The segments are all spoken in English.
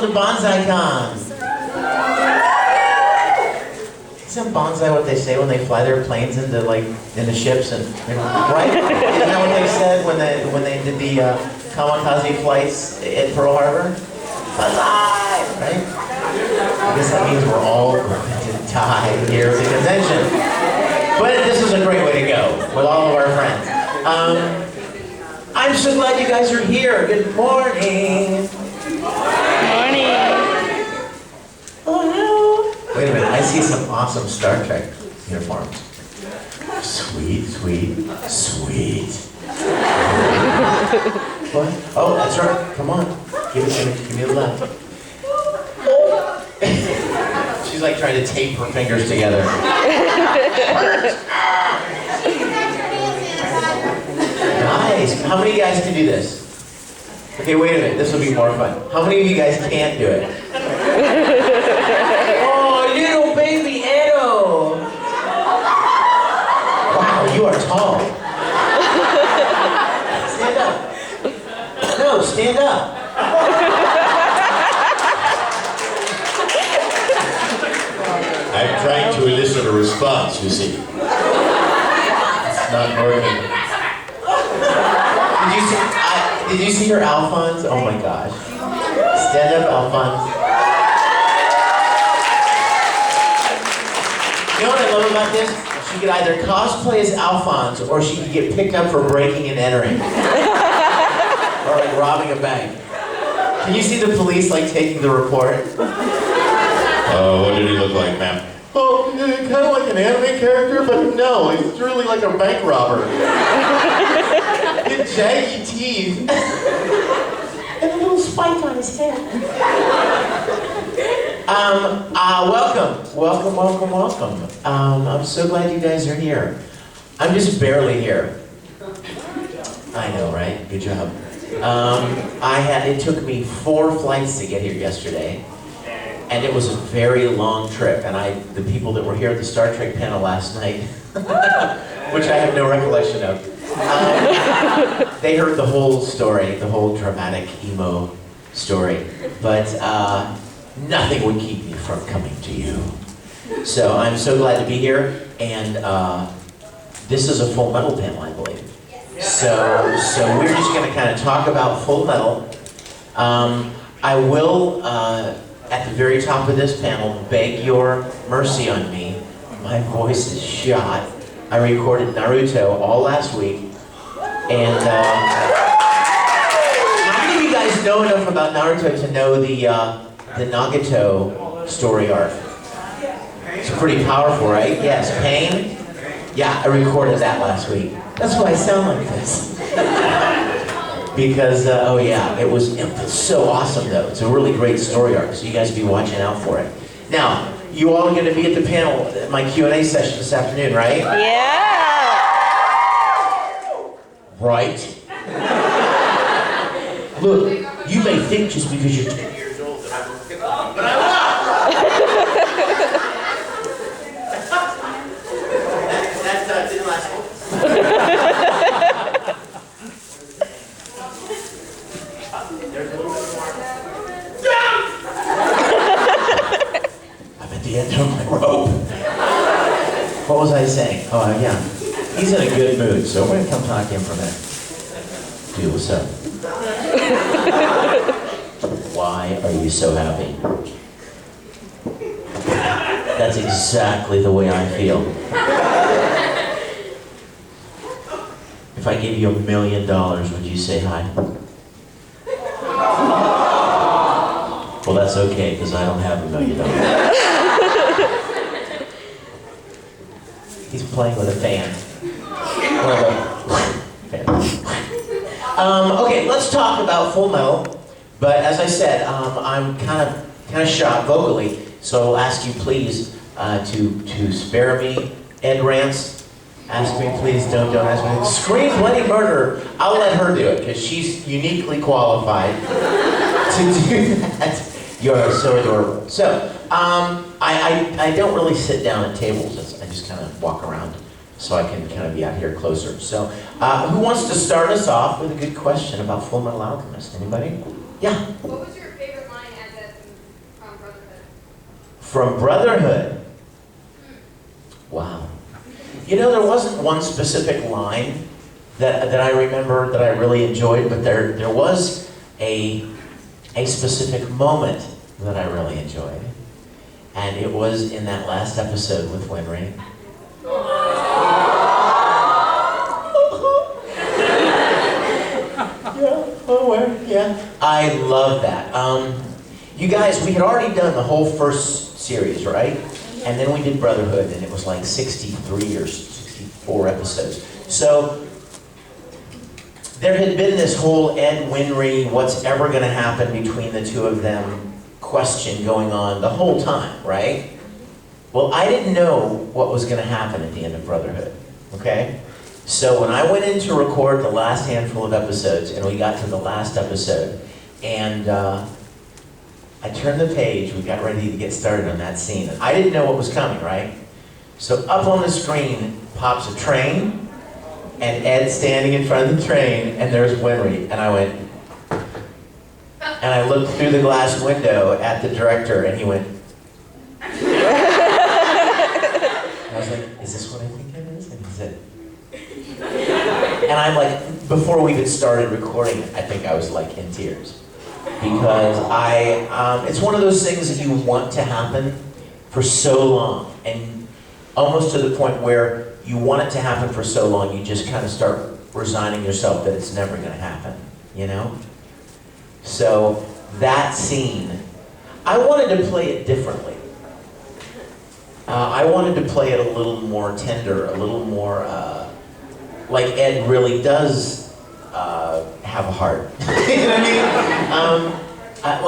welcome to Banzaicon. Isn't bonsai what they say when they fly their planes into ships and right? Isn't that what they said when they did the kamikaze flights at Pearl Harbor? Bonsai, right? I guess that means we're all going to die here at the convention. But this is a great way to go with all of our friends. I'm so glad you guys are here. Good morning. Morning. Oh no. Wait a minute, I see some awesome Star Trek uniforms. Sweet, sweet, sweet. What? Oh, that's right. Come on. Give me the left. She's like trying to tape her fingers together. Nice. How many of you guys can do this? Okay, wait a minute. This will be more fun. How many of you guys can't do it? Oh, little baby Edo. Wow, you are tall. Stand up. No, stand up. I'm trying to elicit a response, you see. It's not working. Did you see her Alphonse? Oh my gosh. Stand up, Alphonse. You know what I love about this? She could either cosplay as Alphonse or she could get picked up for breaking and entering. Or like robbing a bank. Can you see the police like taking the report? What did he look like, ma'am? Oh, kind of like an anime character, but no, he's really like a bank robber. He had jaggy teeth. And a little spike on his head. Welcome. I'm so glad you guys are here. I'm just barely here. I know, right? Good job. It took me 4 flights to get here yesterday. And it was a very long trip, and the people that were here at the Star Trek panel last night, which I have no recollection of, they heard the whole story, the whole dramatic emo story, but nothing would keep me from coming to you. So I'm so glad to be here, and this is a Full Metal panel, I believe. So we're just going to kind of talk about Full Metal. I will, at the very top of this panel, beg your mercy on me. My voice is shot. I recorded Naruto all last week. And how many of you guys know enough about Naruto to know the Nagato story arc? It's pretty powerful, right? Yes, Pain? Yeah, I recorded that last week. That's why I sound like this. Because, oh yeah, it was so awesome though. It's a really great story arc, so you guys be watching out for it. Now, you all are going to be at the panel, at my Q&A session this afternoon, right? Yeah. Right. Look, you may think just because you're 10 years old that I'm but I'm not! that didn't last long. There's a little bit more. I'm at the end of my rope. What was I saying? Oh, yeah. He's in a good mood, so we're going to come talk to him for a minute. Dude, what's up? Why are you so happy? That's exactly the way I feel. If I gave you $1 million, would you say hi? Well, that's okay, because I don't have $1 million. He's playing with a fan. Okay, let's talk about Full Metal. But as I said, I'm kind of shot vocally, so I'll ask you please to spare me Ed Rants. Ask me please, don't ask me. Scream Bloody Murder. I'll let her do it because she's uniquely qualified to do that. You're so adorable. So I don't really sit down at tables. I just kind of walk around, so I can kind of be out here closer. So who wants to start us off with a good question about Full Metal Alchemist? Anybody? Yeah. What was your favorite line as a From Brotherhood. Wow. You know, there wasn't one specific line that I remember that I really enjoyed, but there was a specific moment that I really enjoyed. And it was in that last episode with Winry. Yeah. I love that. You guys, we had already done the whole first series, right? And then we did Brotherhood, and it was like 63 or 64 episodes. So there had been this whole Ed Winry, what's ever going to happen between the two of them question going on the whole time, right? Well, I didn't know what was going to happen at the end of Brotherhood, okay? So when I went in to record the last handful of episodes, and we got to the last episode, and I turned the page, we got ready to get started on that scene. And I didn't know what was coming, right? So up on the screen pops a train, and Ed's standing in front of the train, and there's Winry, and I went, and I looked through the glass window at the director, and he went, and I was like, is this what I think it is? And he said, and I'm like, before we even started recording it, I think I was like in tears. Because it's one of those things that you want to happen for so long, and almost to the point where you want it to happen for so long, you just kind of start resigning yourself that it's never going to happen, you know? So that scene, I wanted to play it differently. I wanted to play it a little more tender, a little more like Ed really does have a heart. You know what I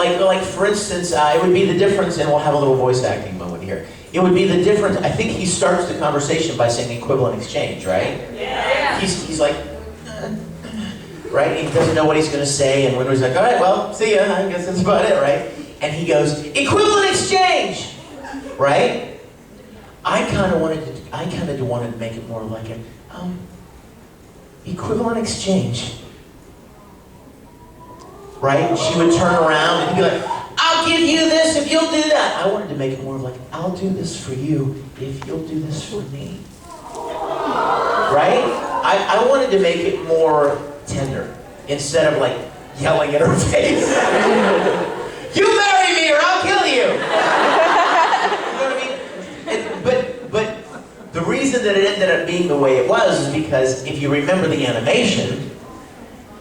mean? Like for instance, it would be the difference, and we'll have a little voice acting moment here. It would be the difference. I think he starts the conversation by saying equivalent exchange, right? Yeah. He's like, right? He doesn't know what he's going to say, and Winry's like, all right, well, see ya. I guess that's about it, right? And he goes, equivalent exchange, right? I kind of wanted to make it more like a equivalent exchange, right? She would turn around and he'd be like, I'll give you this if you'll do that. I wanted to make it more like, I'll do this for you if you'll do this for me. Right? I wanted to make it more tender instead of like yelling at her face. You marry me or I'll kill you. You know what I mean? But the reason that it ended up being the way it was is because if you remember the animation,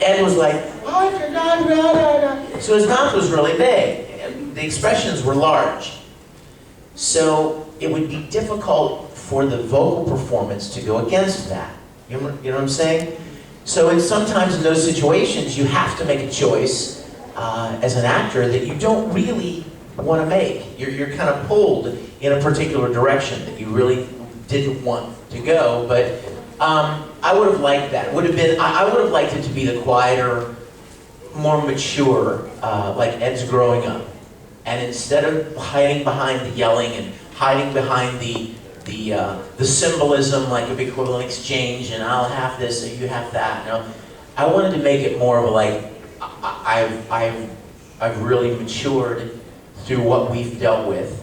Ed was like, oh, so his mouth was really big. The expressions were large. So it would be difficult for the vocal performance to go against that. You know what I'm saying? So sometimes in those situations, you have to make a choice as an actor that you don't really want to make. You're kind of pulled in a particular direction that you really didn't want to go, but I would have liked that. I would have liked it to be the quieter, more mature, like Ed's growing up. And instead of hiding behind the yelling and hiding behind the symbolism, like of equivalent exchange, and I'll have this and you have that. You know, I wanted to make it more of a like, I've really matured through what we've dealt with,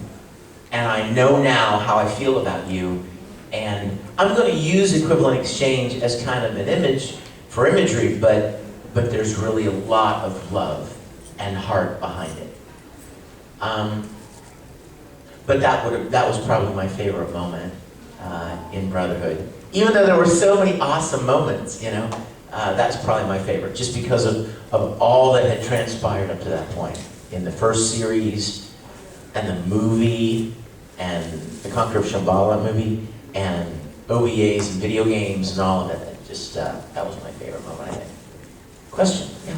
and I know now how I feel about you, and I'm going to use equivalent exchange as kind of an image for imagery, but there's really a lot of love and heart behind it. But that was probably my favorite moment in Brotherhood. Even though there were so many awesome moments, you know, that's probably my favorite, just because of all that had transpired up to that point in the first series, and the movie, and the Conqueror of Shambhala movie, and OVAs and video games and all of it. Just that was my favorite moment, I think. Question? Yeah.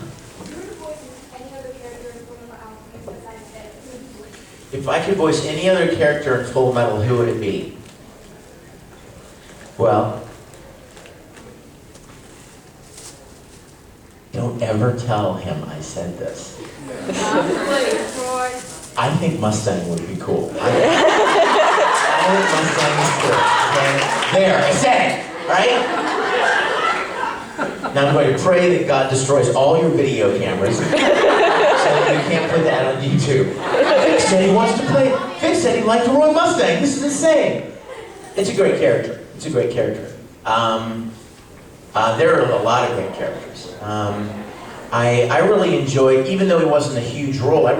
If I could voice any other character in Full Metal, who would it be? Well, don't ever tell him I said this. I think Mustang would be cool. I think Mustang is cool. Okay? There, I said it, right? Now I'm going to pray that God destroys all your video cameras. So you can't put that on YouTube. Vic said he wants to play. Vic said he liked the Roy Mustang. This is insane. It's a great character. It's a great character. There are a lot of great characters. I really enjoyed, even though he wasn't a huge role, I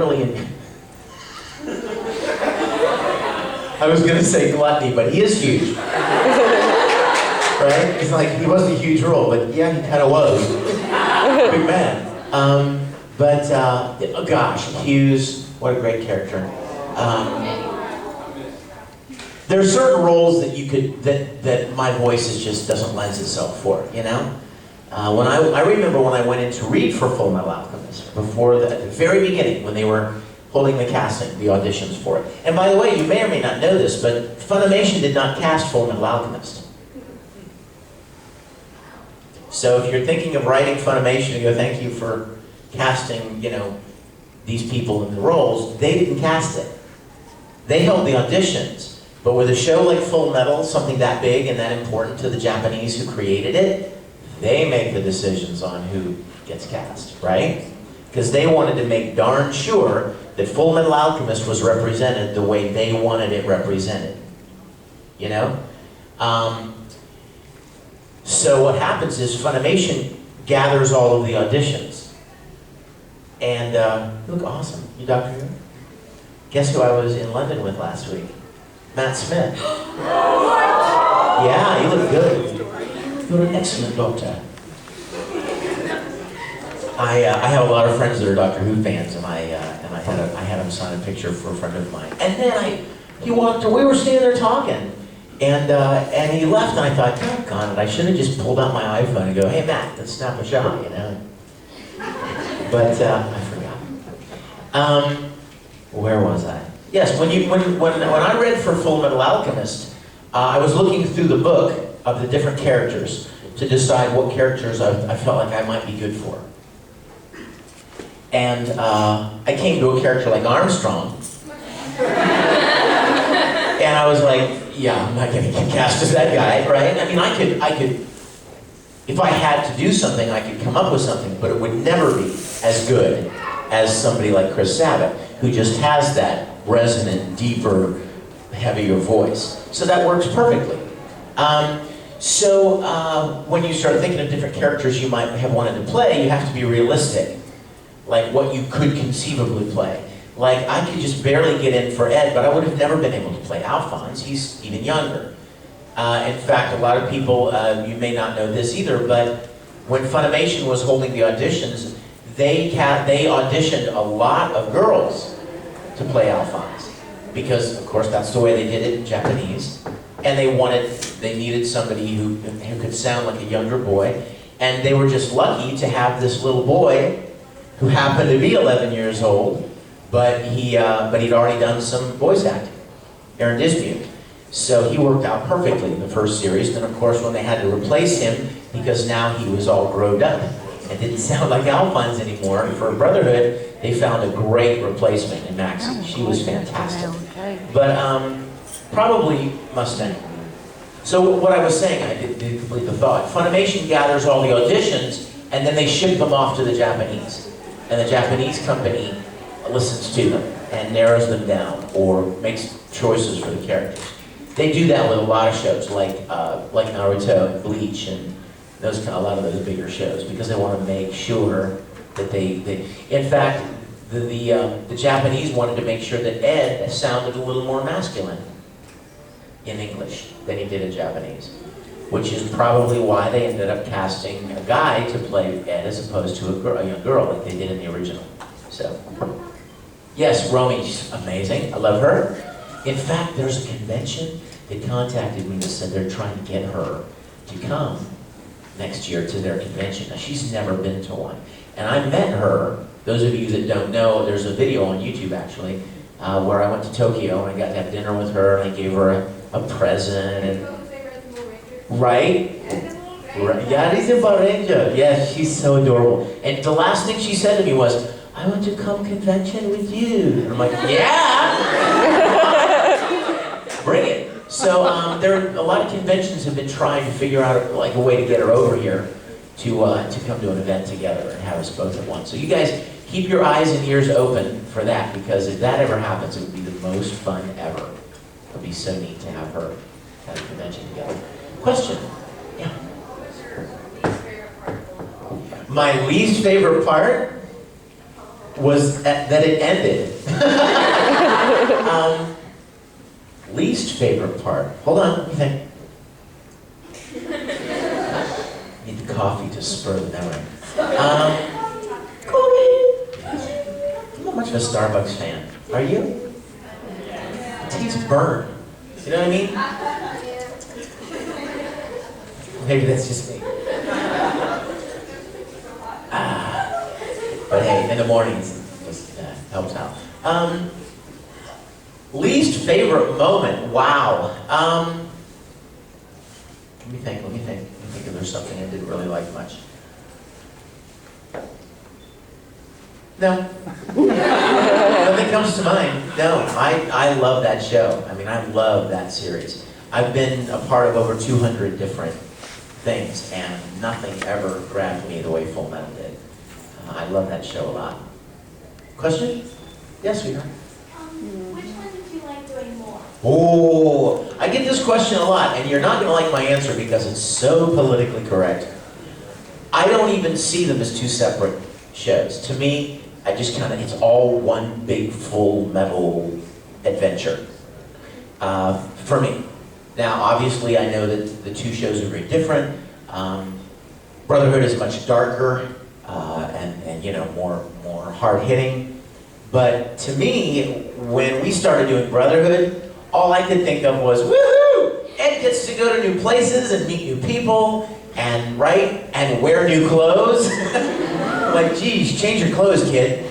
was going to say gluttony, but he is huge. Right? It's like, he wasn't a huge role, but yeah, he kind of was. Big man. Oh gosh, Hughes, what a great character. There are certain roles that you could, that my voice just doesn't lend itself for, you know? I remember when I went in to read for Full Metal Alchemist, at the very beginning, when they were holding the casting, the auditions for it. And by the way, you may or may not know this, but Funimation did not cast Full Metal Alchemist. So if you're thinking of writing Funimation and go, thank you for casting, you know, these people in the roles, they didn't cast it. They held the auditions. But with a show like Full Metal, something that big and that important to the Japanese who created it, they make the decisions on who gets cast, right? Because they wanted to make darn sure that Full Metal Alchemist was represented the way they wanted it represented. You know? So what happens is Funimation gathers all of the auditions. And you look awesome. You Dr. Who? Guess who I was in London with last week? Matt Smith. Yeah, you look good. You're an excellent doctor. I have a lot of friends that are Doctor Who fans, and I had him sign a picture for a friend of mine. And then he walked away. We were standing there talking, and he left, and I thought, doggone it, I should have just pulled out my iPhone and go, hey Matt, let's snap a shot, you know. But I forgot. Where was I? Yes, when I read for Full Metal Alchemist, I was looking through the book of the different characters to decide what characters I felt like I might be good for. And I came to a character like Armstrong, and I was like, yeah, I'm not going to get cast as that guy, right? I mean, I could, if I had to do something, I could come up with something, but it would never be as good as somebody like Chris Sabat, who just has that resonant, deeper, heavier voice. So that works perfectly. When you start thinking of different characters you might have wanted to play, you have to be realistic. Like what you could conceivably play. Like I could just barely get in for Ed, but I would have never been able to play Alphonse. He's even younger. In fact, a lot of people, you may not know this either, but when Funimation was holding the auditions, they auditioned a lot of girls to play Alphonse. Because, of course, that's the way they did it in Japanese. And they needed somebody who could sound like a younger boy. And they were just lucky to have this little boy who happened to be 11 years old, but he'd already done some voice acting, Aaron Dismuke. So he worked out perfectly in the first series. Then, of course, when they had to replace him, because now he was all grown up and didn't sound like Alphonse anymore, for Brotherhood, they found a great replacement in Maxie. She was fantastic. But probably Mustang. So what I was saying, I didn't complete the thought. Funimation gathers all the auditions, and then they ship them off to the Japanese. And the Japanese company listens to them and narrows them down or makes choices for the characters. They do that with a lot of shows, like Naruto and Bleach and a lot of those bigger shows, because they want to make sure that they in fact, the Japanese wanted to make sure that Ed sounded a little more masculine in English than he did in Japanese, which is probably why they ended up casting a guy to play Ed as opposed to a young girl like they did in the original. So, yes, Romy's amazing. I love her. In fact, there's a convention that contacted me that said they're trying to get her to come next year to their convention. Now, she's never been to one. And I met her. Those of you that don't know, there's a video on YouTube actually, where I went to Tokyo and I got to have dinner with her and I gave her a present. And, right? Yeah, he's a Power Ranger. Yeah, she's so adorable. And the last thing she said to me was, I want to come convention with you. And I'm like, yeah! Bring it. So there are a lot of conventions have been trying to figure out like a way to get her over here. to come to an event together and have us both at once. So you guys keep your eyes and ears open for that, because if that ever happens, it would be the most fun ever. It would be so neat to have her at a convention together. Question? Yeah. My least favorite part was that it ended. Least favorite part. Hold on, let me think. Need the coffee to spur the memory. I'm not much of a Starbucks fan. Are you? It tastes burnt. You know what I mean? Maybe that's just me. But hey, in the mornings, it just helps out. Least favorite moment, wow. Let me think if there's something I didn't really like much. No. Nothing comes to mind. No, I love that show. I mean, I love that series. I've been a part of over 200 different things, and nothing ever grabbed me the way Full Metal did. I love that show a lot. Question? Yes, we are. Which one did you like doing more? Oh, I get this question a lot, and you're not going to like my answer because it's so politically correct. I don't even see them as two separate shows. To me, I just kind of, it's all one big Full Metal adventure for me. Now, obviously, I know that the two shows are very different. Brotherhood is much darker and you know, more hard-hitting. But to me, when we started doing Brotherhood, all I could think of was, woohoo! Ed gets to go to new places and meet new people and write and wear new clothes. Like, geez, change your clothes, kid.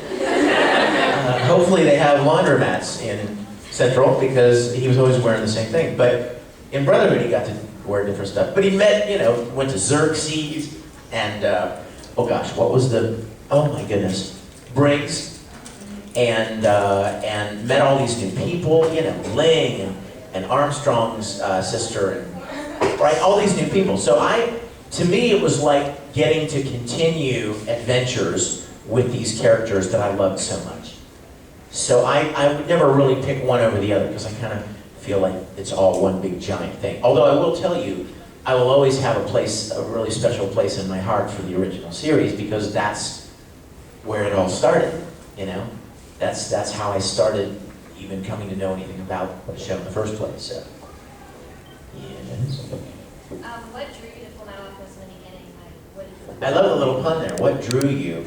Hopefully they have laundromats in Central, because he was always wearing the same thing. But in Brotherhood, he got to wear different stuff. But he met, you know, went to Xerxes and, oh gosh, what was the, oh my goodness, Briggs, and met all these new people, you know, Ling and Armstrong's sister, and right, all these new people. So to me, it was like getting to continue adventures with these characters that I loved so much. So I would never really pick one over the other, because I kind of feel like it's all one big giant thing. Although I will tell you, I will always have a really special place in my heart for the original series, because that's where it all started, you know? That's how I started even coming to know anything about the show in the first place, so. Yes. What drew you to Full Metal Alchemist in the beginning? Like, what did you I love the little pun there. What drew you?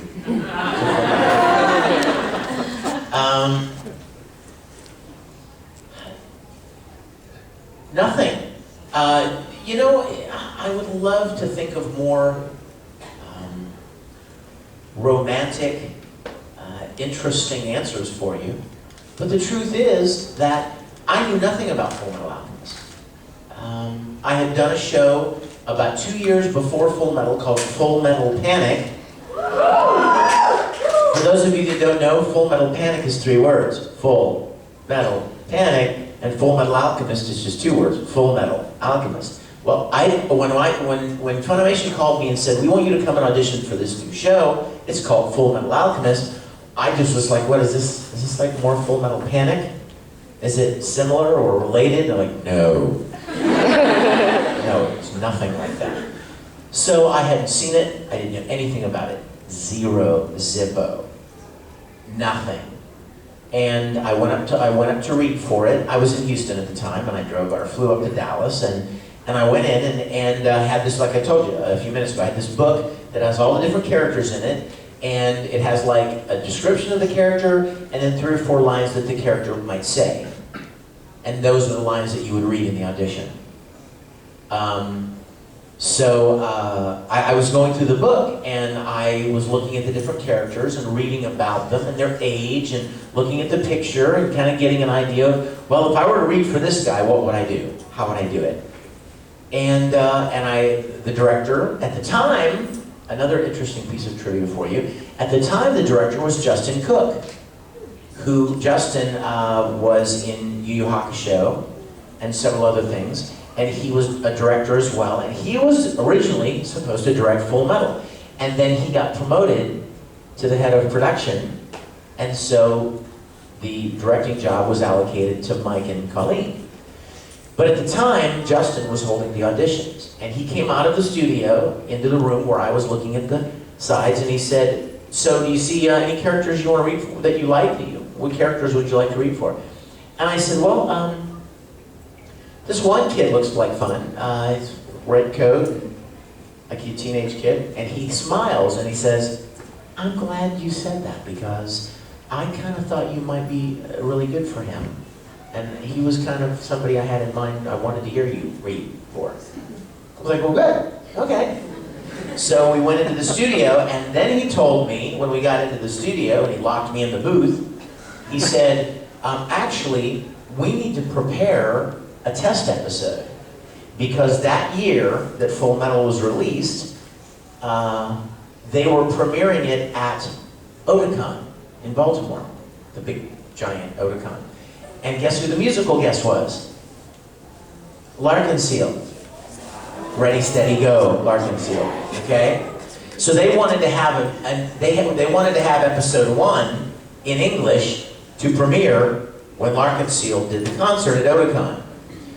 Nothing. You know, I would love to think of more romantic, interesting answers for you. But the truth is that I knew nothing about Full Metal Alchemist. I had done a show about 2 years before Full Metal called Full Metal Panic. For those of you that don't know, Full Metal Panic is 3 words. Full Metal Panic, and Full Metal Alchemist is just 2 words. Full Metal Alchemist. Well, when Funimation called me and said, we want you to come and audition for this new show, it's called Full Metal Alchemist, I just was like, what is this? Is this like more Full Metal Panic? Is it similar or related? I'm like, no. No, it's nothing like that. So I hadn't seen it, I didn't know anything about it. Zero, zippo, nothing. And I went up to read for it. I was in Houston at the time, and I flew up to Dallas, and I went in and had this, like I told you a few minutes ago, I had this book that has all the different characters in it, and it has like a description of the character, and then 3 or 4 lines that the character might say. And those are the lines that you would read in the audition. I was going through the book, and I was looking at the different characters and reading about them and their age, and looking at the picture and kind of getting an idea of, well, if I were to read for this guy, what would I do? How would I do it? And the director at the time, another interesting piece of trivia for you, at the time the director was Justin Cook, who Justin was in Yu Yu Hakusho and several other things. and he was a director as well, and he was originally supposed to direct Full Metal. And then he got promoted to the head of production, and so the directing job was allocated to Mike and Colleen. But at the time, Justin was holding the auditions, and he came out of the studio into the room where I was looking at the sides, and he said, "So do you see any characters you want to read for, that you like? What characters would you like to read for?" And I said, "Well, this one kid looks like fun. He's red coat, like a teenage kid." And he smiles and he says, "I'm glad you said that because I kind of thought you might be really good for him. And he was kind of somebody I had in mind I wanted to hear you read for." I was like, "Well, good, okay." So we went into the studio, and then he told me, when we got into the studio and he locked me in the booth, he said, "Actually, we need to prepare a test episode because that year that Full Metal was released, they were premiering it at Otakon in Baltimore, the big giant Otakon. And guess who the musical guest was? Larkin Seal. Ready, steady, go, Larkin Seal. Okay? So they wanted to have they wanted to have episode 1 in English to premiere when Larkin Seal did the concert at Otakon.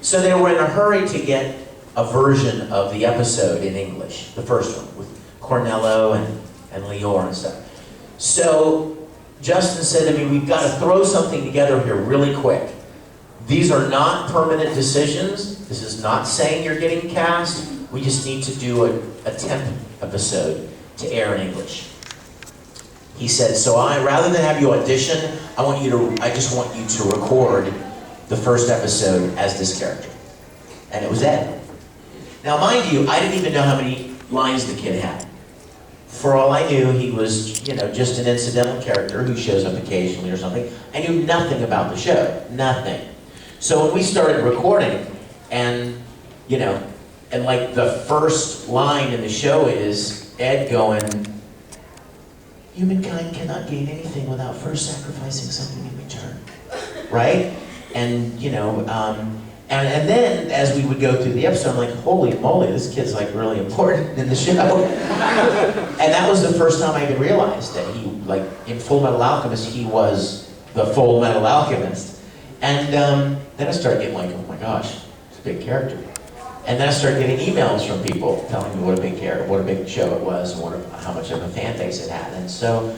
So they were in a hurry to get a version of the episode in English, the first one, with Cornello and Lior and stuff. So Justin said to me, "We've got to throw something together here really quick. These are not permanent decisions. This is not saying you're getting cast. We just need to do a temp episode to air in English." He said, "So rather than have you audition, I just want you to record the first episode as this character." And it was Ed. Now, mind you, I didn't even know how many lines the kid had. For all I knew, he was, just an incidental character who shows up occasionally or something. I knew nothing about the show, nothing. So when we started recording, and like the first line in the show is Ed going, "Humankind cannot gain anything without first sacrificing something in return," right? And and then as we would go through the episode, I'm like, "Holy moly, this kid's like really important in the show." And that was the first time I even realized that he, like in Full Metal Alchemist, he was the Full Metal Alchemist. And then I started getting like, "Oh my gosh, it's a big character." And then I started getting emails from people telling me what a big character, what a big show it was, and how much of a fan base it had. And so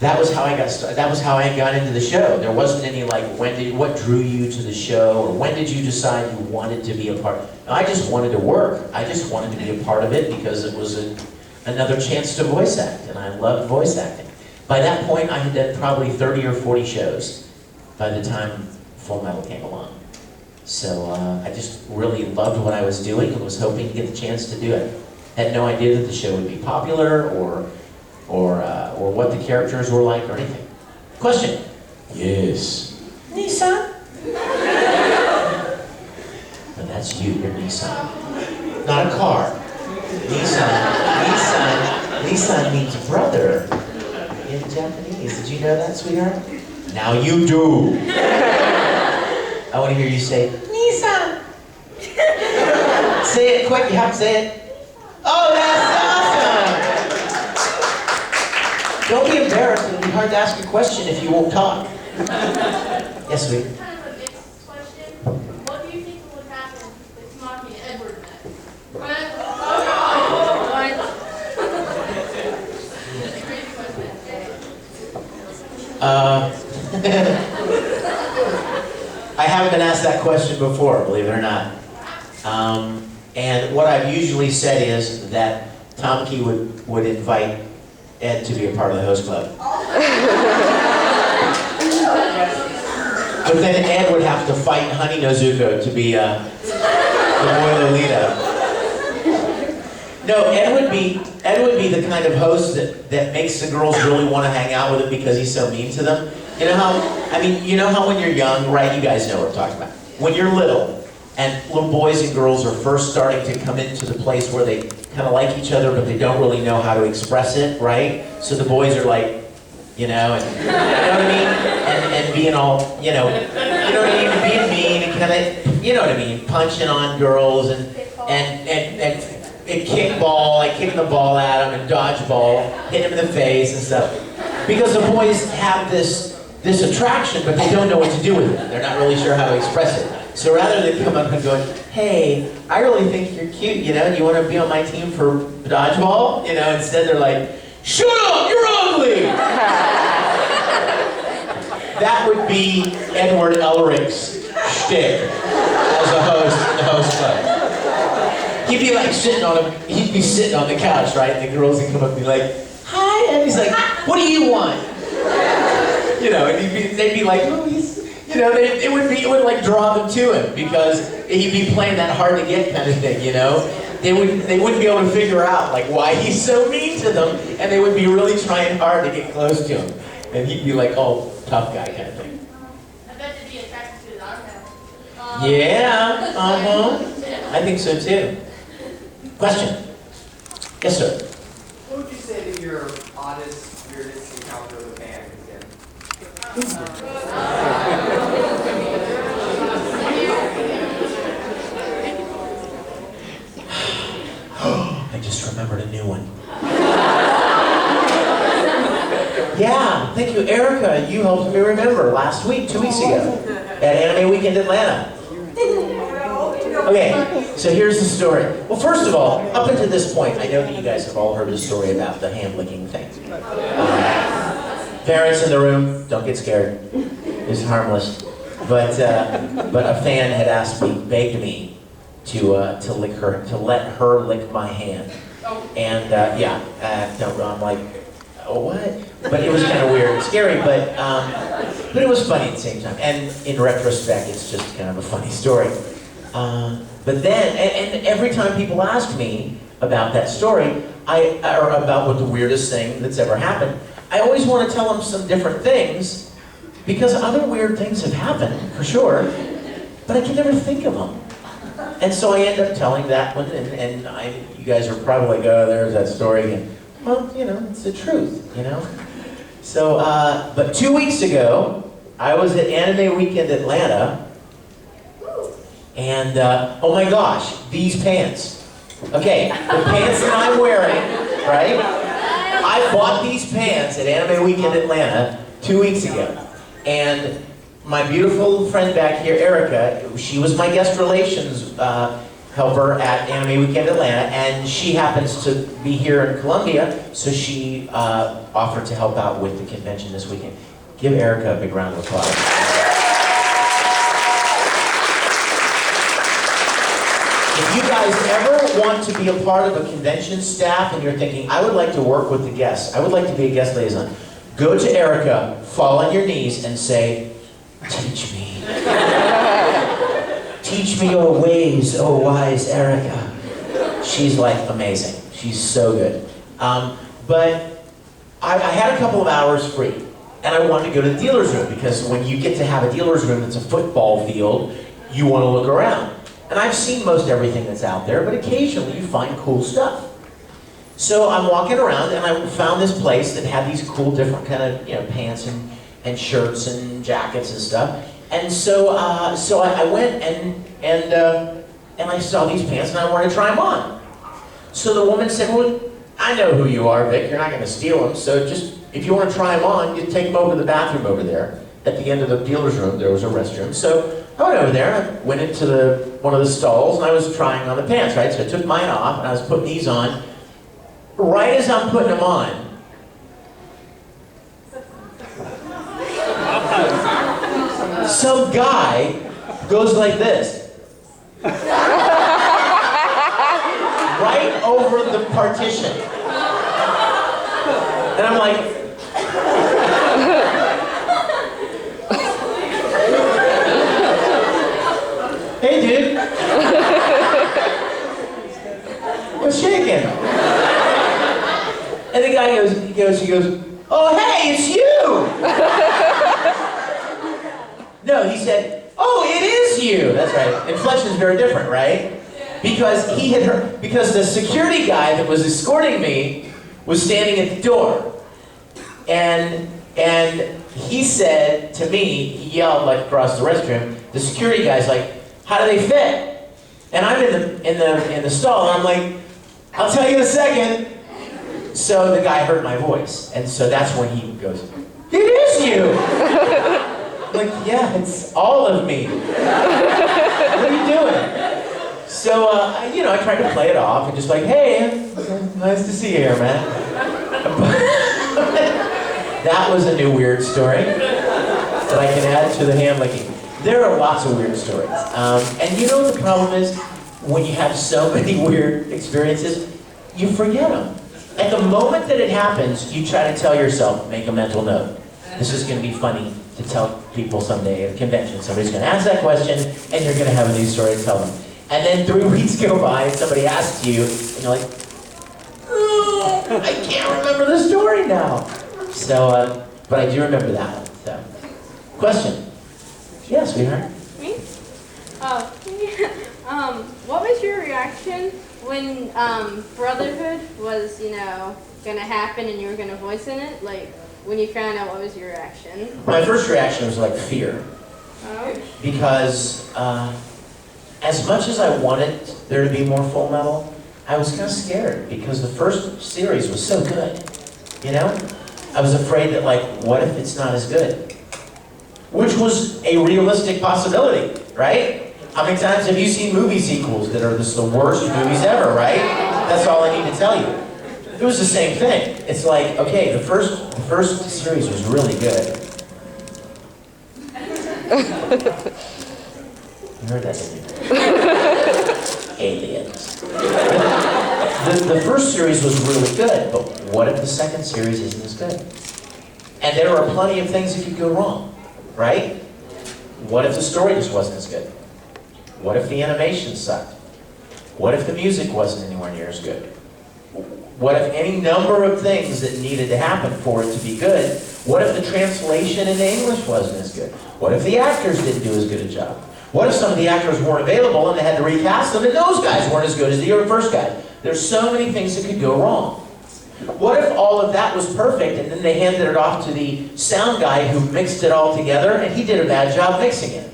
that was how I got started. That was how I got into the show. There wasn't any like, what drew you to the show, or when did you decide you wanted to be a part? I just wanted to work. I just wanted to be a part of it because it was another chance to voice act, and I loved voice acting. By that point, I had done probably 30 or 40 shows by the time Full Metal came along. So I just really loved what I was doing and was hoping to get the chance to do it. Had no idea that the show would be popular or what the characters were like or anything. Question? Yes. Nissan? No, that's you. You're Nissan. Not a car. Nissan means brother in Japanese. Did you know that, sweetheart? Now you do. I want to hear you say, "Nissan." Say it quick. You have to say it. Oh, that's awesome. Don't be embarrassed. It'll be hard to ask a question if you won't talk. Yes, sweetie. Kind of a mixed question. What do you think would happen if Maki and Edward met? I haven't been asked that question before, believe it or not. And what I've usually said is that Tamaki would invite Ed to be a part of the host club. But then Ed would have to fight Honey Nozuko to be the boy Lolita. No, Ed would be the kind of host that makes the girls really want to hang out with him because he's so mean to them. You know how when you're young, right? You guys know what I'm talking about. When you're little, and little boys and girls are first starting to come into the place where they kind of like each other, but they don't really know how to express it, right? So the boys are like, and you know what I mean? And being all, you know what I mean? Being mean and kind of, you know what I mean, punching on girls and kickball, like kicking the ball at them and dodgeball, hitting them in the face and stuff. Because the boys have this attraction, but they don't know what to do with it. They're not really sure how to express it. So rather than come up and go, hey, I really think you're cute, you know, you want to be on my team for dodgeball? You know, instead they're like, shut up, you're ugly! That would be Edward Elric's shtick as a host in the host club. He'd be like he'd be sitting on the couch, right? And the girls would come up and be like, hi, and he's like, what do you want? You know, and they'd be like, oh, he's, you know, it would like draw them to him because he'd be playing that hard to get kind of thing, you know? They wouldn't be able to figure out like why he's so mean to them, and they would be really trying hard to get close to him. And he'd be like, oh, tough guy kind of thing. I bet they'd be attracted to his eyebrows. Yeah, I think so too. Question? Yes, sir. What would you say that your oddest, weirdest encounter with a band has been? I just remembered a new one. Yeah, thank you, Erica. You helped me remember last week, 2 weeks ago, at Anime Weekend Atlanta. Okay, so here's the story. Well, first of all, up until this point, I know that you guys have all heard the story about the hand-licking thing. Parents in the room, don't get scared. It's harmless. But a fan had asked me, begged me to let her lick my hand. And I'm like, oh, what? But it was kind of weird and scary, but it was funny at the same time. And in retrospect, it's just kind of a funny story. But then, and every time people ask me about that story, or about what the weirdest thing that's ever happened, I always want to tell them some different things, because other weird things have happened, for sure, but I can never think of them. And so I end up telling that one, and you guys are probably like, oh, there's that story again. Well, you know, it's the truth, you know? So, but 2 weeks ago, I was at Anime Weekend Atlanta, and oh my gosh, these pants. Okay, the pants that I'm wearing, right? I bought these pants at Anime Weekend Atlanta 2 weeks ago. And my beautiful friend back here, Erica, she was my guest relations helper at Anime Weekend Atlanta, and she happens to be here in Columbia, so she offered to help out with the convention this weekend. Give Erica a big round of applause. If you guys ever want to be a part of a convention staff and you're thinking, I would like to work with the guests, I would like to be a guest liaison, go to Erica, fall on your knees, and say, teach me. Teach me your ways, oh wise Erica. She's like amazing. She's so good. But I had a couple of hours free, and I wanted to go to the dealer's room, because when you get to have a dealer's room that's a football field, you want to look around. And I've seen most everything that's out there, but occasionally you find cool stuff. So I'm walking around, and I found this place that had these cool different kind of, you know, pants and shirts and jackets and stuff. And so I went and I saw these pants and I wanted to try them on. So the woman said, well, I know who you are, Vic. You're not going to steal them. So just, if you want to try them on, you take them over to the bathroom over there. At the end of the dealer's room, there was a restroom. So I went over there and I went into one of the stalls and I was trying on the pants, right? So I took mine off and I was putting these on. Right as I'm putting them on, some guy goes like this. Right over the partition. And I'm like, hey dude. What's shaking? And the guy he goes, oh hey, it's you! No, he said, oh, it is you! That's right. Inflection is very different, right? Because he had heard, because the security guy that was escorting me was standing at the door. And he said to me, he yelled like across the restroom, The security guy's like, how do they fit? And I'm in the stall, and I'm like, I'll tell you in a second. So the guy heard my voice, and so that's when he goes, it is you! I'm like, yeah, it's all of me. What are you doing? So, I tried to play it off and just like, hey, nice to see you here, man. That was a new weird story that I can add to the hand licking. There are lots of weird stories. And you know what the problem is? When you have so many weird experiences, you forget them. At the moment that it happens, you try to tell yourself, make a mental note. This is going to be funny to tell people someday at a convention. Somebody's going to ask that question, and you're going to have a new story to tell them. And then 3 weeks go by, and somebody asks you, and you're like, oh, I can't remember the story now. So, but I do remember that one. So, question? Yes, sweetheart. Me? What was your reaction when Brotherhood was, gonna happen and you were gonna voice in it? Like, when you found out, what was your reaction? My first reaction was like fear. Oh. Because as much as I wanted there to be more Full Metal, I was kind of scared because the first series was so good, I was afraid that, like, what if it's not as good? Which was a realistic possibility, right? How many times have you seen movie sequels that are just the worst movies ever, right? That's all I need to tell you. It was the same thing. It's like, okay, the first series was really good. You heard that, didn't you? Aliens. The first series was really good, but what if the second series isn't as good? And there are plenty of things that could go wrong, right? What if the story just wasn't as good? What if the animation sucked? What if the music wasn't anywhere near as good? What if any number of things that needed to happen for it to be good? What if the translation into English wasn't as good? What if the actors didn't do as good a job? What if some of the actors weren't available and they had to recast them and those guys weren't as good as the first guy? There's so many things that could go wrong. What if all of that was perfect and then they handed it off to the sound guy who mixed it all together and he did a bad job mixing it?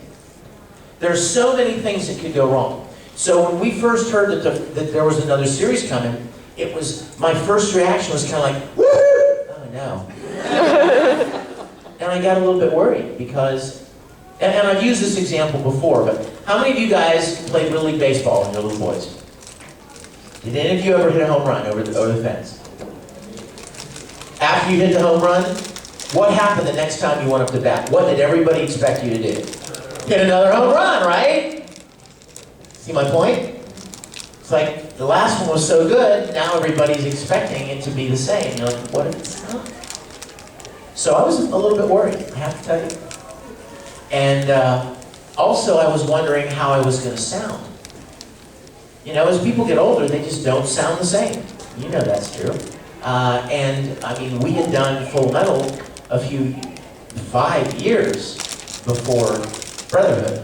There's so many things that could go wrong. So when we first heard that there was another series coming, my first reaction was kind of like, woo! Oh no. And I got a little bit worried because, and I've used this example before, but how many of you guys played Little League Baseball when you were little boys? Did any of you ever hit a home run over the fence? After you hit the home run, what happened the next time you went up to bat? What did everybody expect you to do? Hit another home run, right? See my point? It's like, the last one was so good, now everybody's expecting it to be the same. You're like, what if it's not? So I was a little bit worried, I have to tell you. And also I was wondering how I was going to sound. As people get older, they just don't sound the same. You know that's true. And I mean, we had done Full Metal 5 years before Brotherhood.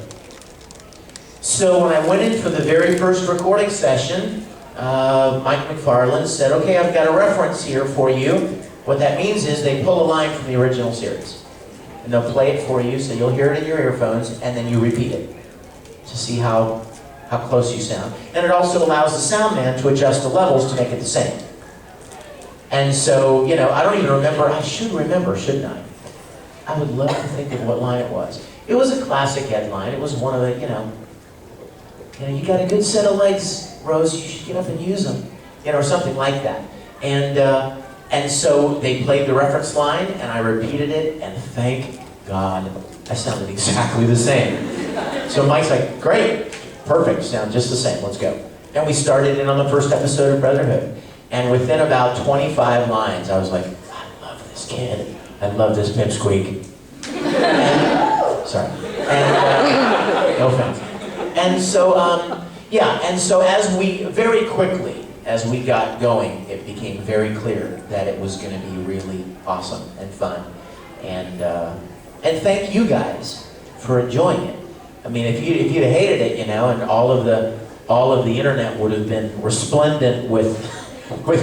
So when I went in for the very first recording session, Mike McFarland said, okay, I've got a reference here for you. What that means is they pull a line from the original series. And they'll play it for you, so you'll hear it in your earphones, and then you repeat it to see how close you sound. And it also allows the sound man to adjust the levels to make it the same. And so, I don't even remember, I should remember, shouldn't I? I would love to think of what line it was. It was a classic Ed line. It was one of the, you got a good set of legs, Rose, you should get up and use them. Or something like that. And so they played the reference line, and I repeated it, and thank God, I sounded exactly the same. So Mike's like, great, perfect, sound just the same, let's go. And we started in on the first episode of Brotherhood. And within about 25 lines, I was like, I love this kid. I love this pipsqueak. Sorry. No offense. And so, and so very quickly, as we got going, it became very clear that it was going to be really awesome and fun. And thank you guys for enjoying it. I mean, if you'd have hated it, and all of the internet would have been resplendent with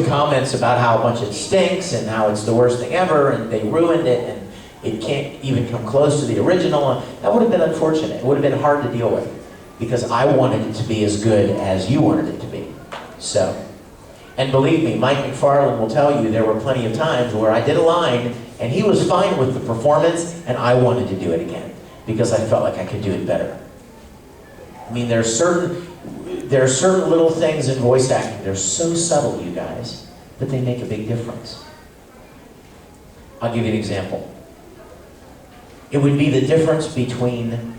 comments about how much it stinks and how it's the worst thing ever and they ruined it It can't even come close to the original. That would have been unfortunate. It would have been hard to deal with because I wanted it to be as good as you wanted it to be. So, and believe me, Mike McFarlane will tell you there were plenty of times where I did a line and he was fine with the performance and I wanted to do it again because I felt like I could do it better. I mean, there are certain little things in voice acting. They're so subtle, you guys, but they make a big difference. I'll give you an example. It would be the difference between,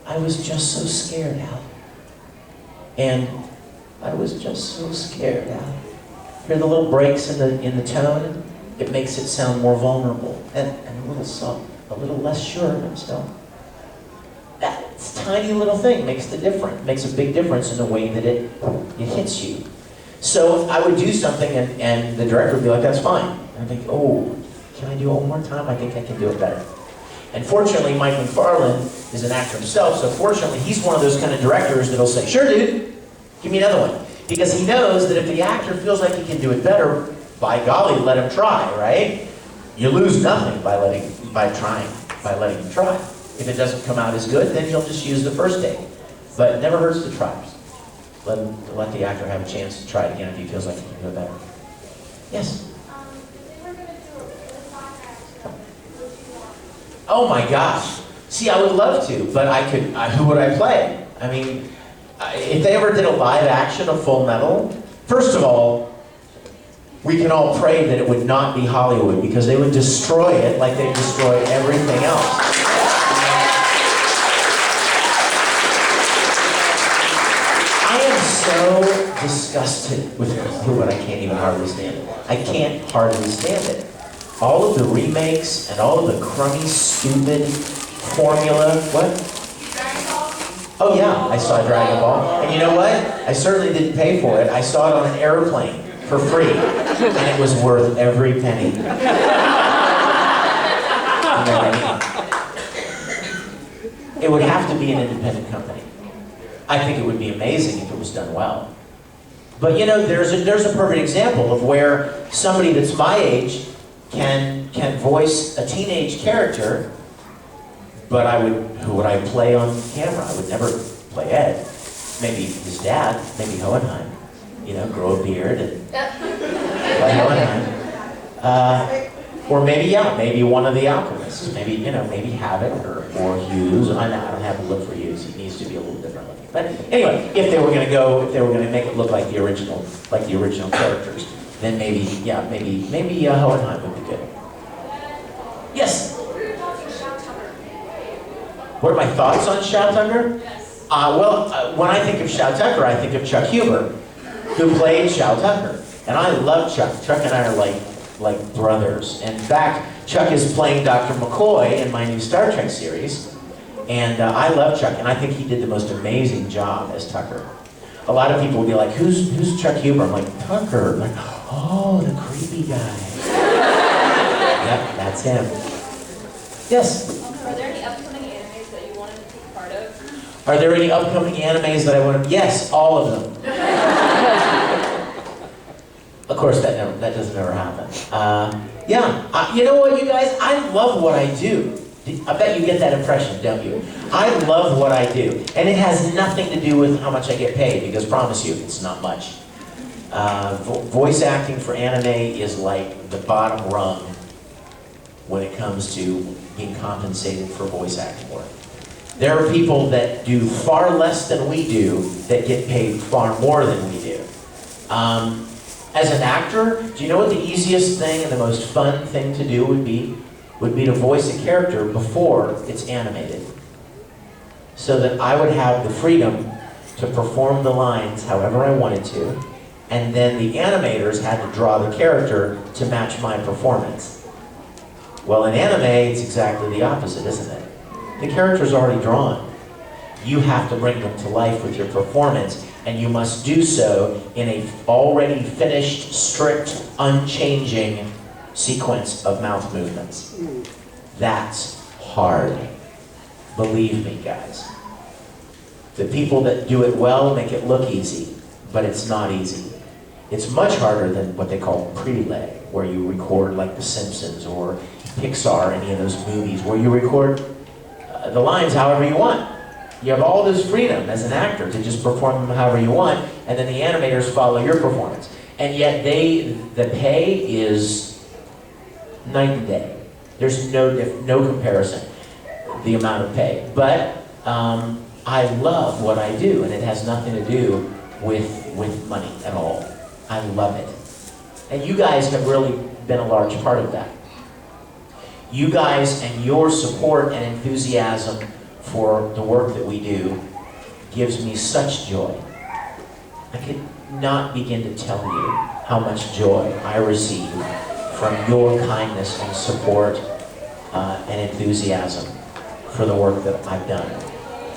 I was just so scared, Al. And I was just so scared, Al. Hear the little breaks in the tone? It makes it sound more vulnerable and a little soft, a little less sure of himself. That tiny little thing makes a big difference in the way that it hits you. So I would do something and the director would be like, that's fine. And I'd think, oh, can I do it one more time? I think I can do it better. And fortunately, Mike McFarlane is an actor himself, so fortunately, he's one of those kind of directors that'll say, sure, dude, give me another one. Because he knows that if the actor feels like he can do it better, by golly, let him try, right? You lose nothing by letting him try. If it doesn't come out as good, then you'll just use the first take. But it never hurts to try. Let the actor have a chance to try it again if he feels like he can do it better. Yes? Oh my gosh. See, I would love to, but who would I play? I mean, if they ever did a live action of Full Metal, first of all, we can all pray that it would not be Hollywood because they would destroy it like they destroy everything else. I am so disgusted with Hollywood, I can't even hardly stand it. I can't hardly stand it. All of the remakes and all of the crummy, stupid formula, what? Oh yeah, I saw Dragon Ball. And you know what? I certainly didn't pay for it. I saw it on an airplane for free. And it was worth every penny. It would have to be an independent company. I think it would be amazing if it was done well. But you know, there's a perfect example of where somebody that's my age can voice a teenage character, but who would I play on camera? I would never play Ed. Maybe his dad, maybe Hohenheim. You know, grow a beard and play Hohenheim. Or maybe one of the alchemists. Maybe Havoc or Hughes. I don't have a look for Hughes. He needs to be a little different looking. But anyway, if they were going to make it look like the original characters, then maybe Hohenheim would be good. Yes. What are my thoughts on Shao Tucker? When I think of Shao Tucker, I think of Chuck Huber, who played Shao Tucker, and I love Chuck. Chuck and I are like brothers. In fact, Chuck is playing Dr. McCoy in my new Star Trek series, and I love Chuck, and I think he did the most amazing job as Tucker. A lot of people will be like, "Who's Chuck Huber?" I'm like, "Tucker." I'm like, oh, the creepy guy. Yep, that's him. Yes. Are there any upcoming animes that you wanted to take part of? Are there any upcoming animes that I want to? Yes, all of them. Of course, that doesn't ever happen. You know what, you guys? I love what I do. I bet you get that impression, don't you? I love what I do. And it has nothing to do with how much I get paid, because promise you, it's not much. Voice acting for anime is like the bottom rung when it comes to being compensated for voice acting work. There are people that do far less than we do that get paid far more than we do. As an actor, do you know what the easiest thing and the most fun thing to do would be? Would be to voice a character before it's animated. So that I would have the freedom to perform the lines however I wanted to, and then the animators had to draw the character to match my performance. Well, in anime, it's exactly the opposite, isn't it? The character's already drawn. You have to bring them to life with your performance, and you must do so in a already finished, strict, unchanging sequence of mouth movements. That's hard. Believe me, guys. The people that do it well make it look easy, but it's not easy. It's much harder than what they call prelay, where you record like The Simpsons or Pixar, any of those movies, where you record the lines however you want. You have all this freedom as an actor to just perform them however you want, and then the animators follow your performance. And yet the pay is night and day. There's no comparison, the amount of pay. But I love what I do, and it has nothing to do with money at all. I love it. And you guys have really been a large part of that. You guys and your support and enthusiasm for the work that we do gives me such joy. I could not begin to tell you how much joy I receive from your kindness and support and enthusiasm for the work that I've done.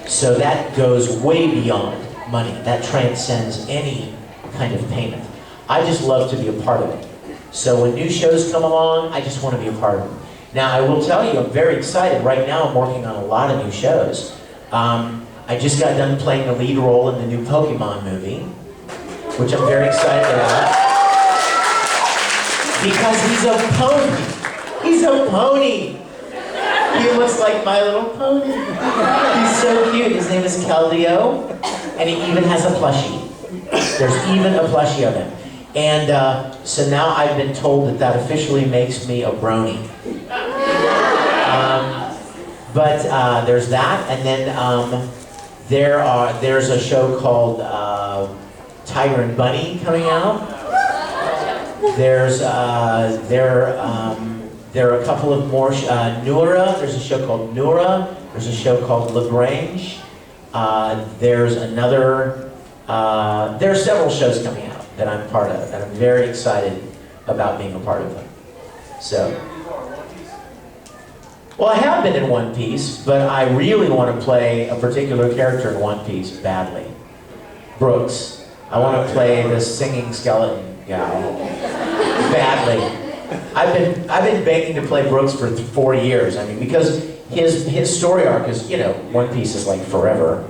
So that goes way beyond money. That transcends any kind of payment. I just love to be a part of it. So when new shows come along, I just want to be a part of them. Now, I will tell you, I'm very excited. Right now, I'm working on a lot of new shows. I just got done playing the lead role in the new Pokemon movie, which I'm very excited about. Because he's a pony. He's a pony. He looks like My Little Pony. He's so cute. His name is Keldeo, and he even has a plushie. There's even a plushie of him. And so now I've been told that officially makes me a brony. But there's that, and then there's a show called Tiger and Bunny coming out. There are a couple of more, Noura, there's a show called Noura, there's a show called Lagrange, there's there are several shows coming out that I'm part of, and I'm very excited about being a part of them. So, well, I have been in One Piece, but I really want to play a particular character in One Piece badly. Brooks. I want to play the singing skeleton guy badly. I've been begging to play Brooks for 4 years. I mean, because his story arc is, you know, One Piece is like forever,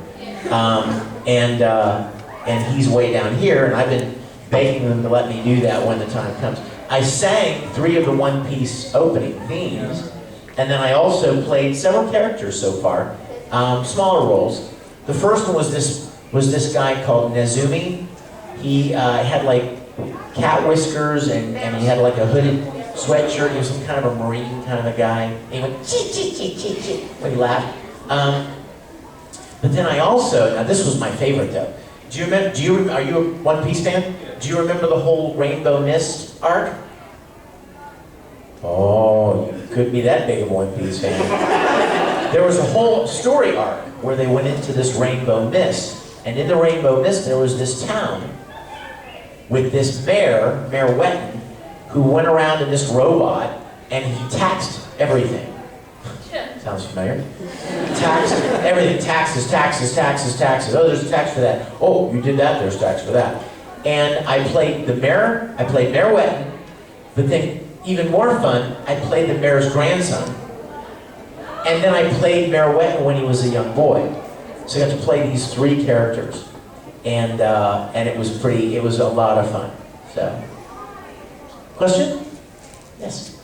and he's way down here, and I've been begging them to let me do that when the time comes. I sang 3 of the One Piece opening themes, and then I also played several characters so far, smaller roles. The first one was this guy called Nezumi. He had like cat whiskers, and he had like a hooded sweatshirt. He was some kind of a marine kind of a guy. And he went chee chee chee chee chee when he laughed. But then I also, now this was my favorite though. Are you a One Piece fan? Do you remember the whole Rainbow Mist arc? Oh, you couldn't be that big of a One Piece fan. There was a whole story arc where they went into this Rainbow Mist. And in the Rainbow Mist, there was this town with this mayor, Mayor Wetton, who went around in this robot and he taxed everything. Sounds familiar? Taxed everything. Taxes, taxes, taxes, taxes. Oh, there's a tax for that. Oh, you did that, there's tax for that. And I played the mayor, I played Mayor Wetton, but then even more fun, I played the mayor's grandson. And then I played Mayor Wetton when he was a young boy. So I got to play these 3 characters. And it was a lot of fun. So, question? Yes.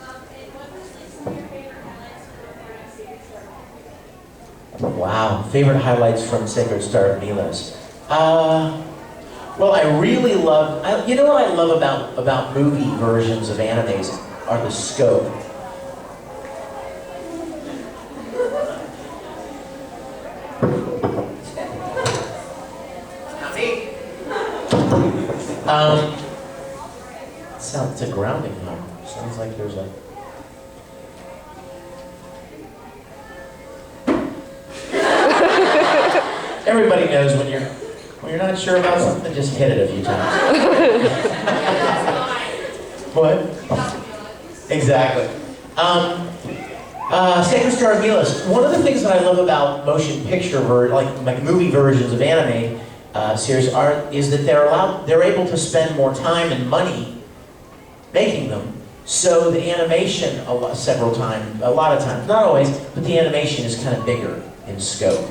Wow, favorite highlights from Sacred Star of Milos. Well, I really love, you know what I love about movie versions of animes are the scope. It's a grounding hum. Sounds like there's a... Everybody knows when you're not sure about something, just hit it a few times. What? Exactly. Sacred Star of Milos. One of the things that I love about motion picture, like movie versions of anime series, is that they're able to spend more time and money making them. So the animation, a lot of times, not always, but the animation is kind of bigger in scope.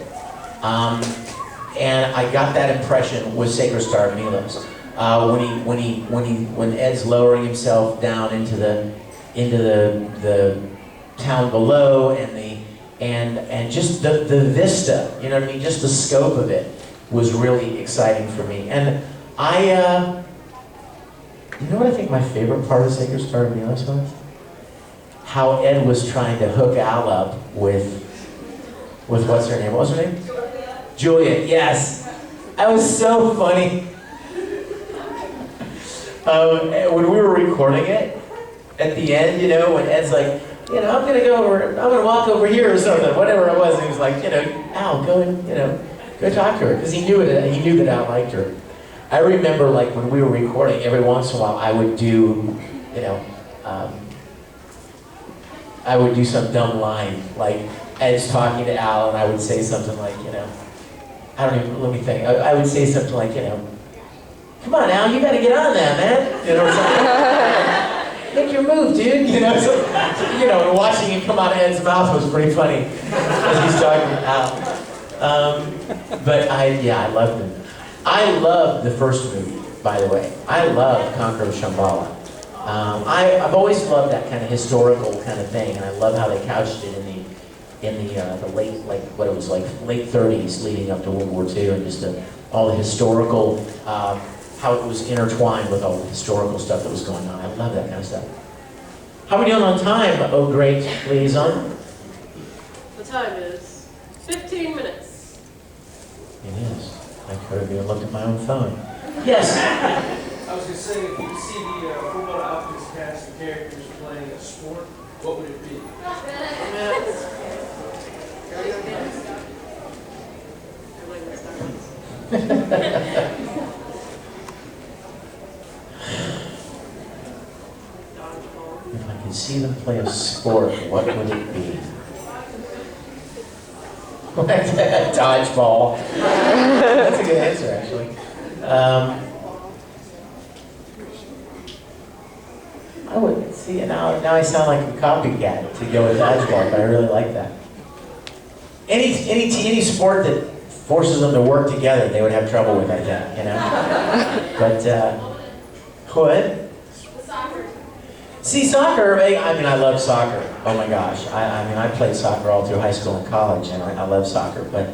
And I got that impression with Sacred Star of Milos. when Ed's lowering himself down into the town below, and just the vista, you know what I mean? Just the scope of it was really exciting for me. And you know what I think my favorite part of Sacred Star, to be honest was? How Ed was trying to hook Al up with what's her name? What was her name? Julia, yes. That was so funny. When we were recording it, at the end, you know, when Ed's like, you know, I'm gonna walk over here or something, whatever it was, and he was like, you know, Al, go and, you know, go talk to her, because he knew that Al liked her. I remember, like, when we were recording, every once in a while, I would do, you know, I would do some dumb line, like Ed's talking to Al, and I would say something like, you know, let me think. I would say something like, you know, come on, Al, you gotta get on that, man. You know, something. Make your move, dude. You know, so, you know, and watching it come out of Ed's mouth was pretty funny as he's talking to Al. But I loved him. I loved the first movie, by the way. I loved Conqueror of Shambhala. I've always loved that kind of historical kind of thing, and I love how they couched it in the late, like what it was like late 30s, leading up to World War II, and just all the historical, how it was intertwined with all the historical stuff that was going on. I love that kind of stuff. How are we doing on time? Oh, great liaison. The time is 15 minutes. It is. I could have even looked at my own phone. Yes. I was going to say, if you could see the football outfits cast of characters playing a sport, what would it be? If I could see them play a sport, what would it be? Dodgeball. That's a good answer, actually. I wouldn't see it now. Now I sound like a copycat to go with dodgeball, but I really like that. Any sport that forces them to work together, they would have trouble with, I think, you know. But what? Soccer. See, soccer. I mean, I love soccer. Oh my gosh. I mean, I played soccer all through high school and college, and I love soccer. But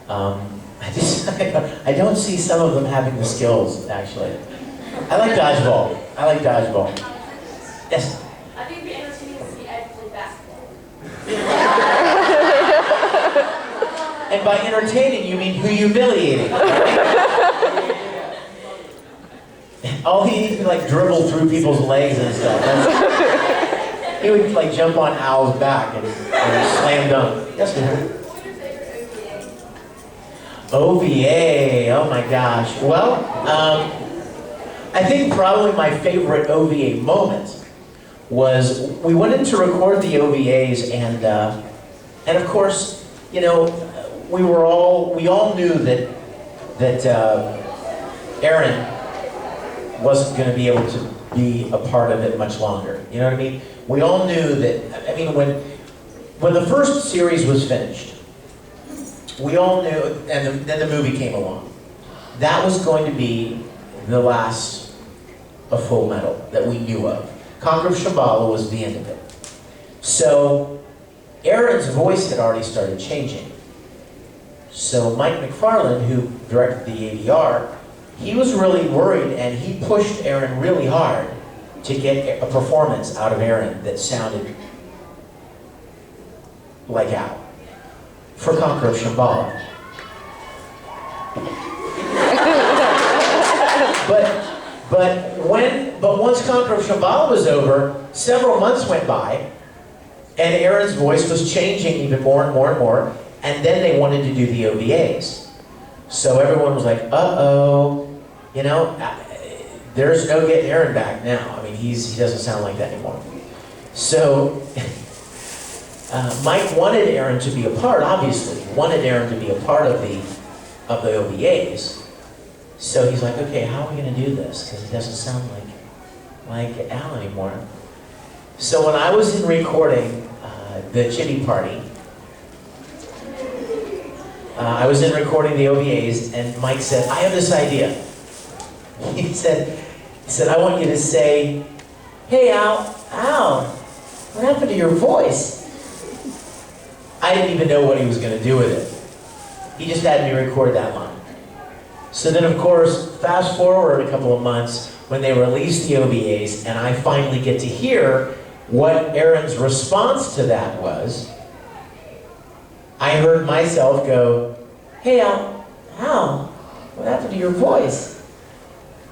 I don't see some of them having the skills. Actually, I like dodgeball. Yes. I think it'd be entertaining to see Ed play basketball. And by entertaining, you mean humiliating. All he needs to like dribble through people's legs and stuff. He would like jump on Al's back and slam dunk. Yes, ma'am. What's your favorite OVA. Oh my gosh. Well, I think probably my favorite OVA moment was we went in to record the OVAs, and of course, you know, we all knew that Aaron wasn't going to be able to be a part of it much longer. You know what I mean? We all knew that. I mean, when the first series was finished, we all knew, and then the movie came along. That was going to be the last of Full Metal that we knew of. Conqueror of Shambhala was the end of it. So Aaron's voice had already started changing. So Mike McFarland, who directed the ADR, he was really worried, and he pushed Aaron really hard to get a performance out of Aaron that sounded like Al for Conqueror of Shambhala. But once Conqueror of Shambhala was over, several months went by, and Aaron's voice was changing even more and more and more, and then they wanted to do the OVAs. So everyone was like, uh-oh, you know, there's no getting Aaron back now. I mean, he doesn't sound like that anymore. So Mike wanted Aaron to be a part, obviously, wanted Aaron to be a part of the OVAs. So he's like, okay, how are we going to do this? Because he doesn't sound like Al anymore. So when I was in recording the Chitty Party, I was in recording the OVAs, and Mike said, I have this idea. He said, I want you to say, hey, Al, what happened to your voice? I didn't even know what he was going to do with it. He just had me record that line. So then, of course, fast forward a couple of months when they released the OVAs, and I finally get to hear what Aaron's response to that was. I heard myself go, hey, Al, what happened to your voice?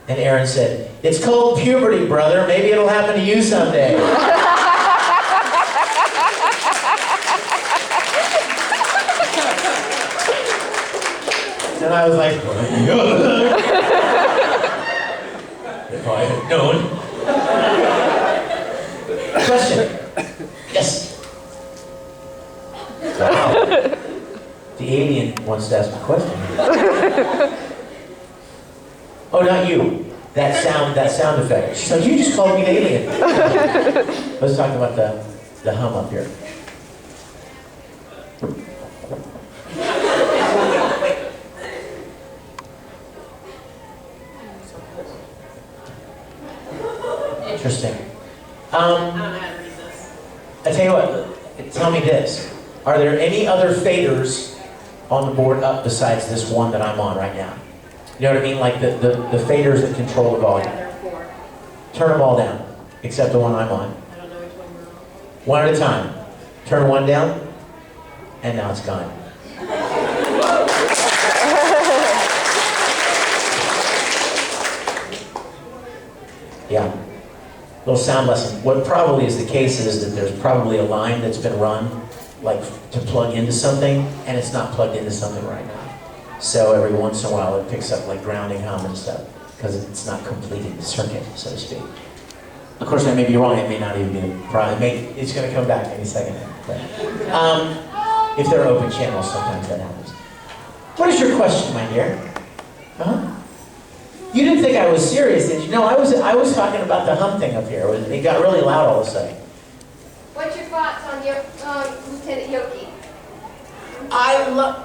And Aaron said, it's called puberty, brother. Maybe it'll happen to you someday. And I was like, if I had known. Question. Yes. Wow. The alien wants to ask a question. Oh, not you. That sound effect. She's like, you just called me an alien. Let's talk about the hum up here. Interesting. I don't know how to read this. I tell you what, tell me this. Are there any other faders on the board up besides this one that I'm on right now? You know what I mean? Like the faders that control the volume. Yeah, there are 4. Turn them all down, except the one I'm on. I don't know which one we're on. One at a time. Turn one down, and now it's gone. Yeah. Little sound lesson. What probably is the case is that there's probably a line that's been run, like to plug into something, and it's not plugged into something right now. So every once in a while it picks up like grounding hum and stuff, because it's not completing the circuit, so to speak. Of course, I may be wrong. It may not even be the problem. It's going to come back any second. But, if they're open channels, sometimes that happens. What is your question, my dear? Huh? You didn't think I was serious, did you? No, I was talking about the hum thing up here. It got really loud all of a sudden. What's your thoughts on Lieutenant Yoki? I love...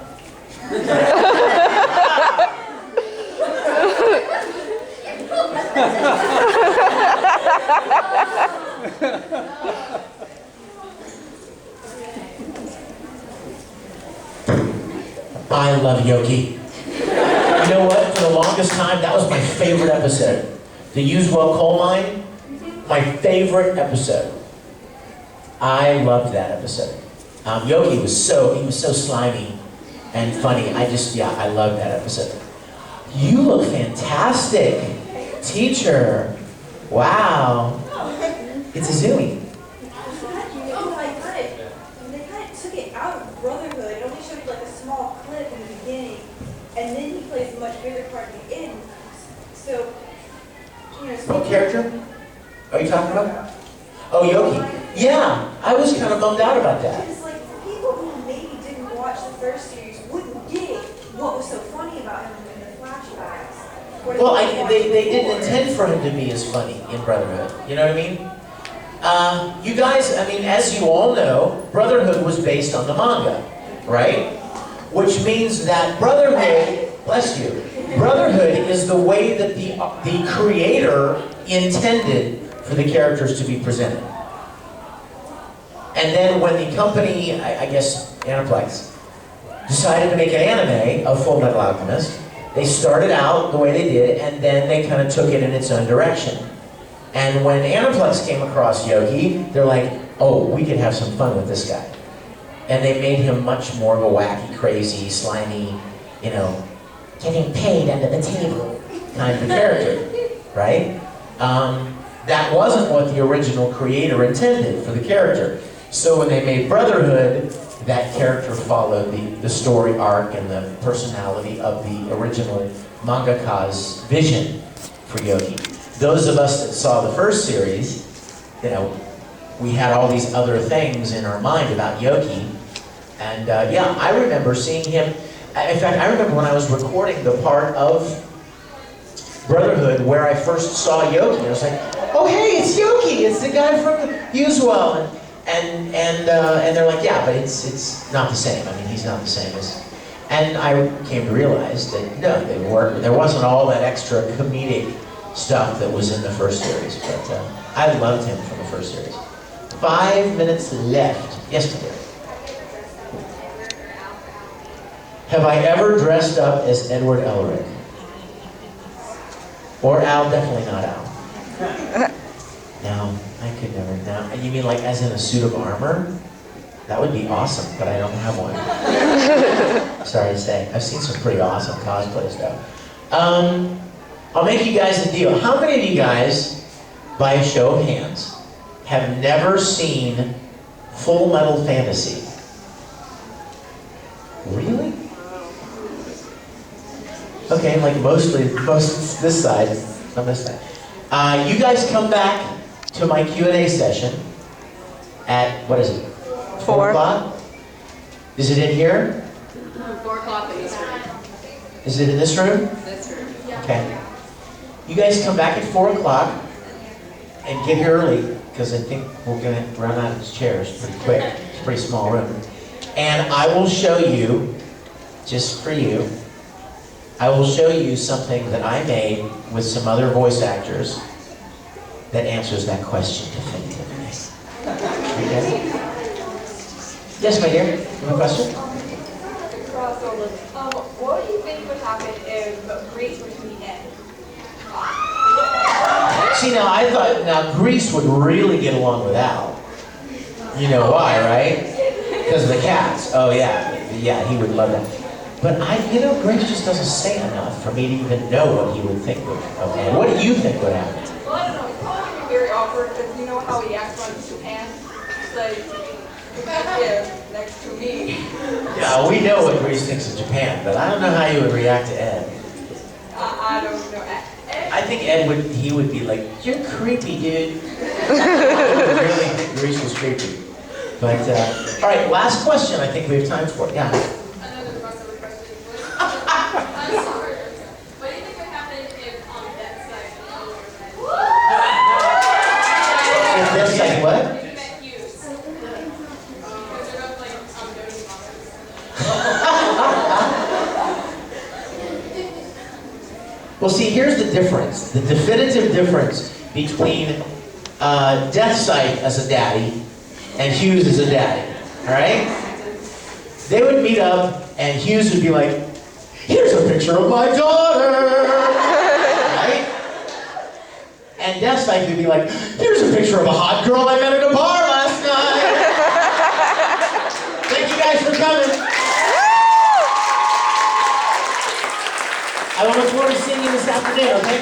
I love Yoki. You know what? For the longest time, that was my favorite episode. The Usewell coal mine, my favorite episode. I loved that episode. Yoki was so slimy and funny. I loved that episode. You look fantastic, teacher. Wow. It's a Zooey. They kind of took it out of Brotherhood. It only showed like a small clip in the beginning, and then he plays a much bigger part in the end. So, What character are you talking about? Oh, Yoki. Yeah, I was kind of bummed out about that. Because like people who maybe didn't watch the first series wouldn't get what was so funny about him in the flashbacks. Well, they didn't intend for him to be as funny in Brotherhood. You know what I mean? You guys, I mean, as you all know, Brotherhood was based on the manga, right? Which means that Brotherhood, bless you, Brotherhood is the way that the creator intended for the characters to be presented. And then when the company, I guess Aniplex, decided to make an anime of Full Metal Alchemist, they started out the way they did, and then they kind of took it in its own direction. And when Aniplex came across Yogi, they're like, oh, we could have some fun with this guy. And they made him much more of a wacky, crazy, slimy, getting paid under the table kind of character, right? That wasn't what the original creator intended for the character. So when they made Brotherhood, that character followed the story arc and the personality of the original mangaka's vision for Yogi. Those of us that saw the first series, we had all these other things in our mind about Yogi. And I remember seeing him. In fact, I remember when I was recording the part of Brotherhood where I first saw Yogi. I was like, oh hey, it's Yogi! It's the guy from Usewell. And they're like, yeah, but it's not the same. I mean, he's not the same as. And I came to realize that no, they weren't. There wasn't all that extra comedic stuff that was in the first series. But I loved him from the first series. 5 minutes left. Yes, dear. Have I ever dressed up as Edward Elric? Or Al? Definitely not Al. No, I could never. No, and you mean like as in a suit of armor? That would be awesome, but I don't have one. Sorry to say. I've seen some pretty awesome cosplays though. I'll make you guys a deal. How many of you guys, by a show of hands, have never seen Full Metal Fantasy? Really? Okay, like most this side, on this side. You guys come back to my Q&A session at, what is it? 4 o'clock? Is it in here? 4 o'clock in this room. Is it in this room? This room. Okay. You guys come back at 4 o'clock and get here early because I think we're going to run out of chairs pretty quick. It's a pretty small room. And I will show you, just for you, I will show you something that I made with some other voice actors that answers that question definitively. Okay? Yes, my dear. You have a question? What do you think would happen if Greece were to meet Ed? See, now I thought, now Greece would really get along with Al. You know why, right? Because of the cats. Oh yeah, yeah, he would love that. But Grace just doesn't say enough for me to even know what he would think of Ed. What do you think would happen? Well, I don't know. It's probably going to be very awkward because you know how he acts on Japan? It's like, yeah, next to me. Yeah, we know what Grace thinks of Japan, but I don't know how you would react to Ed. I don't know. I think Ed would be like, you're creepy, dude. I really think Grace was creepy. But, all right, last question I think we have time for. Yeah. Another crossover question. I'm sorry. What do you think would happen if that side If that's like what? met Hughes? Because they're both like doting mothers. Well, see, here's the difference. The definitive difference between Deathsight as a daddy and Hughes as a daddy. All right? They would meet up, and Hughes would be like, here's a picture of my daughter! Right? And Deathsight would be like, here's a picture of a hot girl I met at a bar last night! Thank you guys for coming. I look forward to seeing you this afternoon, okay?